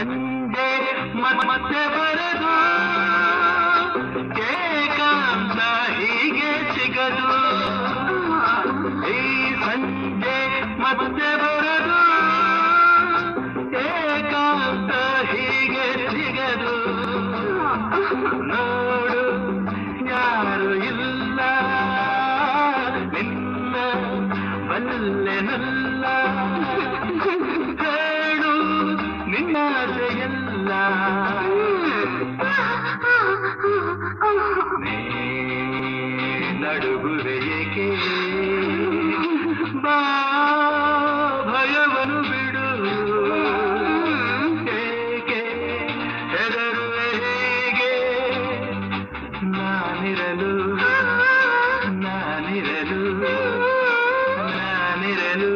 ಸಂಜೆ ಮತ್ತೆ ಬರದು ಏಕಾಂತ ಹೀಗೆ ಸಿಗದು ಈ ಸಂಜೆ ಮತ್ತೆ ಬರದು ಏಕಾಂತ ಹೀಗೆ ಸಿಗದು ನೋಡು ಯಾರು ಇಲ್ಲ ನಿನ್ನ ಬಲ್ಲೆನಲ್ಲ ಹೇಳು ನಿನ್ನಾಸೆಯಲ್ಲ ನೀ ನಡುಗುವೆ ಏಕೆ ಬಾ ಭಯವನ್ನು ಬಿಡು ಏಕೆ ಹೆದರುವೆ ಹೇಗೆ ನಾನಿರಲು ನಾನಿರಲು ನಾನಿರಲು